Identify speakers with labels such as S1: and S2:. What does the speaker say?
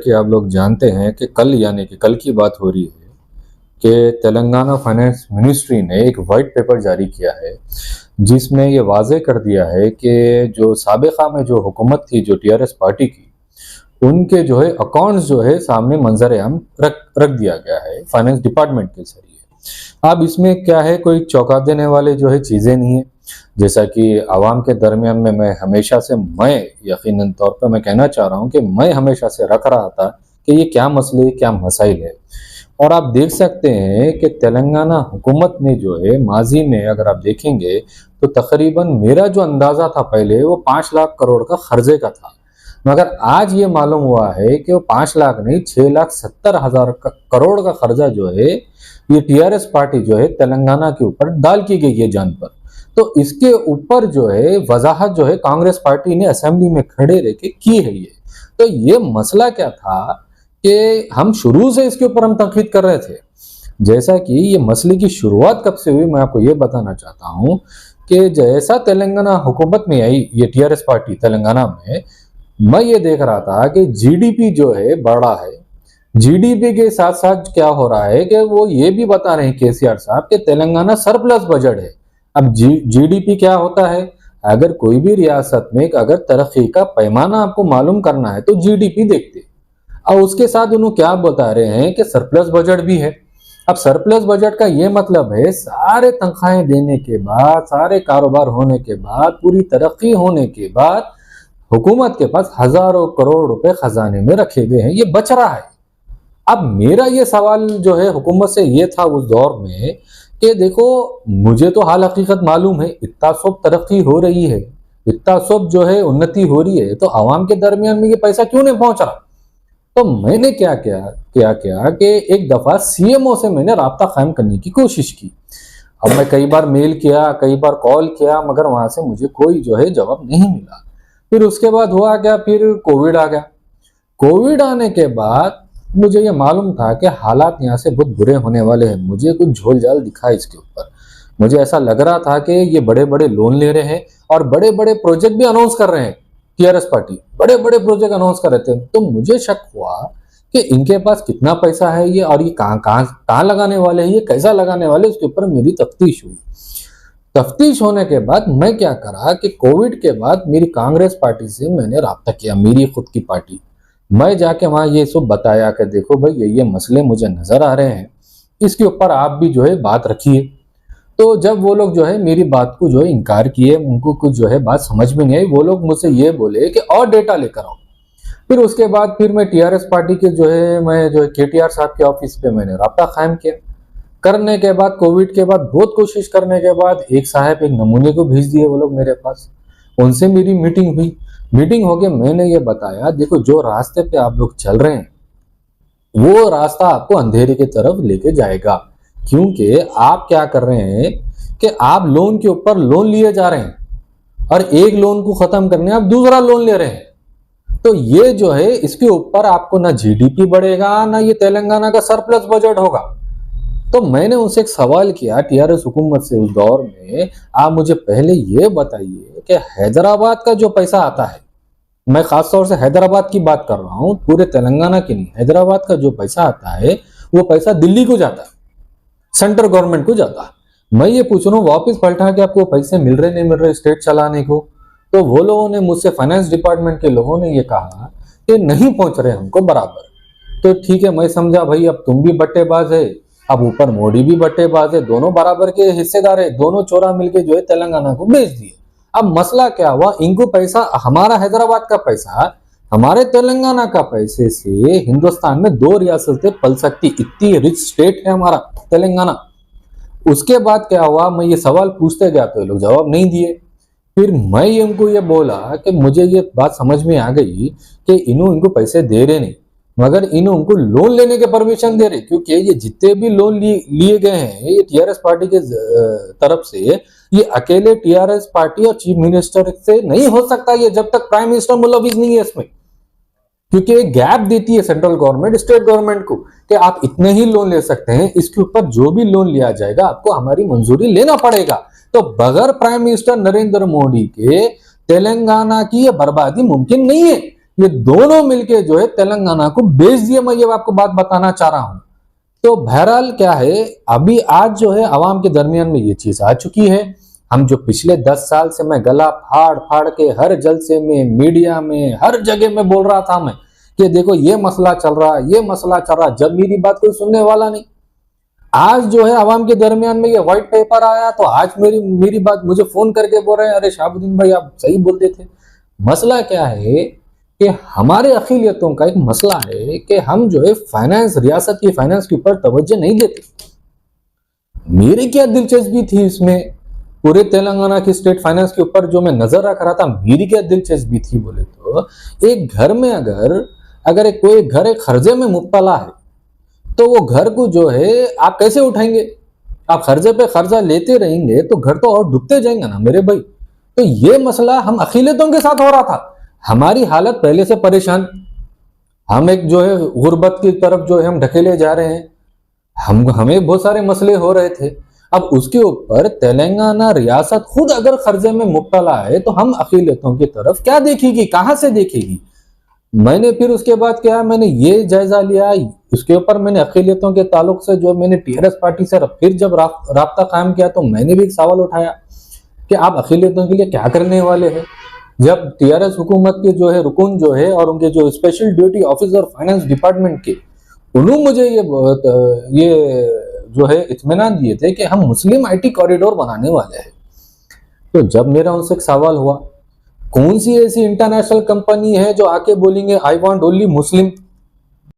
S1: कि आप लोग जानते हैं कि कल यानी कि कल की बात हो रही है कि तेलंगाना फाइनेंस मिनिस्ट्री ने एक वाइट पेपर जारी किया है जिसमें ये वाजे कर दिया है कि जो साबिक़ा में जो हुकूमत थी जो टीआरएस पार्टी की उनके जो है अकाउंट्स जो है सामने मंजर आम रख दिया गया है फाइनेंस डिपार्टमेंट के जरिए। अब इसमें क्या है, कोई चौंका देने वाले जो है चीज़ें नहीं है। जैसा कि आवाम के दरमियान में मैं हमेशा से यकीनन तौर पर मैं कहना चाह रहा हूँ कि मैं हमेशा से रख रहा था कि ये क्या मसले क्या मसाइल है। और आप देख सकते हैं कि तेलंगाना हुकूमत ने जो है माजी में अगर आप देखेंगे तो तकरीबन मेरा जो अंदाज़ा था पहले वो 5 लाख करोड़ का खर्जे का था, मगर आज ये मालूम हुआ है कि वो 5 लाख नहीं 6,70,000 करोड़ का खर्चा जो है ये टीआरएस पार्टी जो है तेलंगाना के ऊपर डाल की गई है जान पर। तो इसके ऊपर जो है वजाहत जो है कांग्रेस पार्टी ने असेंबली में खड़े रह के की है। ये तो ये मसला क्या था कि हम शुरू से इसके ऊपर हम तनकीद कर रहे थे। जैसा कि ये मसले की शुरुआत कब से हुई मैं आपको ये बताना चाहता हूँ कि जैसा तेलंगाना हुकूमत में आई ये टीआरएस पार्टी तेलंगाना में, मैं ये देख रहा था कि जीडीपी जो है बढ़ा है। जीडीपी के साथ साथ क्या हो रहा है कि वो ये भी बता रहे हैं केसीआर साहब कि तेलंगाना सरप्लस बजट है। अब जीडीपी क्या होता है, अगर कोई भी रियासत में अगर तरक्की का पैमाना आपको मालूम करना है तो जीडीपी देखते। और उसके साथ उन्होंने क्या बता रहे हैं कि सरप्लस बजट भी है। अब सरप्लस बजट का ये मतलब है सारे तनख्वाहें देने के बाद, सारे कारोबार होने के बाद, पूरी तरक्की होने के बाद हुकूमत के पास हजारों करोड़ रुपए खजाने में रखे गए हैं, ये बच रहा है। अब मेरा ये सवाल जो है हुकूमत से ये था उस दौर में कि देखो मुझे तो हाल हकीकत मालूम है, इतना सब तरक्की हो रही है, इतना सब जो है उन्नति हो रही है, तो आवाम के दरमियान में ये पैसा क्यों नहीं पहुंच रहा। तो मैंने क्या किया कि एक दफा सीएमओ से मैंने राब्ता कायम करने की कोशिश की। अब मैं कई बार मेल किया, कई बार कॉल किया, मगर वहां से मुझे कोई जो है जवाब नहीं मिला। फिर उसके बाद हुआ क्या, फिर कोविड आ गया। कोविड आने के बाद मुझे ये मालूम था कि हालात यहाँ से बहुत बुरे होने वाले हैं। मुझे कुछ झोल झाल दिखा इसके ऊपर। मुझे ऐसा लग रहा था कि ये बड़े बड़े लोन ले रहे हैं और बड़े बड़े प्रोजेक्ट भी अनाउंस कर रहे हैं। टीआरएस पार्टी बड़े बड़े प्रोजेक्ट अनाउंस कर रहे थे, तो मुझे शक हुआ कि इनके पास कितना पैसा है ये, और ये कहाँ लगाने वाले हैं, ये कैसा लगाने वाले, उसके ऊपर मेरी तफ्तीश हुई। तफ्तीश होने के बाद मैं क्या करा कि कोविड के बाद मेरी कांग्रेस पार्टी से मैंने राब्ता किया, मेरी खुद की पार्टी। मैं जाके वहां ये सब बताया कि देखो भाई ये मसले मुझे नजर आ रहे हैं, इसके ऊपर आप भी जो है बात रखिए। तो जब वो लोग जो है मेरी बात को जो है इनकार किए, उनको कुछ जो है बात समझ में नहीं आई, वो लोग मुझसे ये बोले कि और डेटा लेकर आओ। फिर उसके बाद फिर मैं टीआरएस पार्टी के जो है केटीआर साहब के ऑफिस पे मैंने राब्ता कायम किया। करने के बाद कोविड के बाद बहुत कोशिश करने के बाद एक साहब एक नमूने को भेज दिए वो लोग मेरे पास। उनसे मेरी मीटिंग हुई। मीटिंग हो गया, मैंने ये बताया देखो जो रास्ते पे आप लोग चल रहे हैं वो रास्ता आपको अंधेरे की तरफ लेके जाएगा, क्योंकि आप क्या कर रहे हैं कि आप लोन के ऊपर लोन लिए जा रहे हैं और एक लोन को खत्म करने आप दूसरा लोन ले रहे हैं। तो ये जो है इसके ऊपर आपको ना जीडीपी बढ़ेगा ना ये तेलंगाना का सरप्लस बजट होगा। तो मैंने उनसे एक सवाल किया टीआरएस हुकूमत से उस दौर में, आप मुझे पहले ये बताइए कि हैदराबाद का जो पैसा आता है, मैं खास तौर से हैदराबाद की बात कर रहा हूँ, पूरे तेलंगाना की नहीं, हैदराबाद का जो पैसा आता है वो पैसा दिल्ली को जाता है, सेंट्रल गवर्नमेंट को जाता है। मैं ये पूछ रहा हूँ वापिस पलटा के आपको पैसे मिल रहे नहीं मिल रहे स्टेट चलाने को। तो वो लोगों ने मुझसे, फाइनेंस डिपार्टमेंट के लोगों ने ये कहा कि नहीं पहुंच रहे हमको बराबर। तो ठीक है, मैं समझा भाई अब तुम भी बट्टेबाज है, अब ऊपर मोदी भी बट्टेबाज है, दोनों बराबर के हिस्सेदार है, दोनों चोरा मिलके जो है तेलंगाना को बेच दिए। अब मसला क्या हुआ, इनको पैसा, हमारा हैदराबाद का पैसा हमारे तेलंगाना का पैसे से हिंदुस्तान में 2 रियासतें पल सकती, इतनी रिच स्टेट है हमारा तेलंगाना। उसके बाद क्या हुआ, मैं ये सवाल पूछते गया तो ये लोग जवाब नहीं दिए। फिर मैं इनको ये बोला कि मुझे ये बात समझ में आ गई कि इनको पैसे दे रहे नहीं, मगर उनको लोन लेने के परमिशन दे रहे, क्योंकि ये जितने भी लोन लिए गए हैं ये टीआरएस पार्टी के तरफ से, ये अकेले टीआरएस पार्टी और चीफ मिनिस्टर से नहीं हो सकता ये, जब तक प्राइम मिनिस्टर मुलविस नहीं है इसमें। क्योंकि एक गैप देती है सेंट्रल गवर्नमेंट स्टेट गवर्नमेंट को कि आप इतने ही लोन ले सकते हैं, इसके ऊपर जो भी लोन लिया जाएगा आपको हमारी मंजूरी लेना पड़ेगा। तो बगैर प्राइम मिनिस्टर नरेंद्र मोदी के तेलंगाना की ये बर्बादी मुमकिन नहीं है। ये दोनों मिलके जो है तेलंगाना को बेच दिए। मैं ये आपको बात बताना चाह रहा हूं। तो बहरहाल क्या है, अभी आज जो है आवाम के दरमियान में ये चीज आ चुकी है। हम जो पिछले 10 साल से मैं गला फाड़ फाड़ के हर जलसे में, मीडिया में, हर जगह में बोल रहा था मैं कि देखो ये मसला चल रहा, ये मसला चल रहा, जब मेरी बात कोई सुनने वाला नहीं। आज जो है आवाम के दरमियान में ये व्हाइट पेपर आया तो आज मेरी बात मुझे फोन करके बोल रहे हैं, अरे शहाबुद्दीन भाई आप सही बोलते थे। मसला क्या है कि हमारे अखिलियतों का एक मसला है कि हम जो है फाइनेंस, रियासत की फाइनेंस के ऊपर तवज्जो नहीं देते। मेरी क्या दिलचस्पी थी इसमें, पूरे तेलंगाना की स्टेट फाइनेंस के ऊपर जो मैं नजर रख रहा था, मेरी क्या दिलचस्पी थी बोले तो, एक घर में अगर कोई घर एक खर्जे में मुब्तला है तो वो घर को जो है आप कैसे उठाएंगे? आप खर्जे पे खर्जा लेते रहेंगे तो घर तो और डूबते जाएंगे ना मेरे भाई। तो ये मसला हम अखिलियतों के साथ हो रहा था। हमारी हालत पहले से परेशान, हम एक जो है गुर्बत की तरफ जो है हम ढकेले जा रहे हैं, हमें बहुत सारे मसले हो रहे थे। अब उसके ऊपर तेलंगाना रियासत खुद अगर खर्जे में मुब्तला है तो हम अखिलियतों की तरफ क्या देखेगी, कहां से देखेगी? मैंने फिर उसके बाद क्या, मैंने ये जायजा लिया, उसके ऊपर मैंने अखिलियतों के ताल्लुक से जो मैंने टीआरएस पार्टी से फिर जब राब्ता कायम किया तो मैंने भी एक सवाल उठाया कि आप अखिलियतों के लिए क्या करने वाले हैं। जब टीआरएस हुकूमत के जो है रुकन जो है और उनके जो special duty officer finance department के, उन्होंने मुझे ये जो है इत्मीनान दिए थे कि हम मुस्लिम आईटी कॉरिडोर बनाने वाले हैं। तो जब मेरा उनसे एक सवाल हुआ, कौन सी ऐसी इंटरनेशनल कंपनी है जो आके बोलेंगे आई वांट ओनली मुस्लिम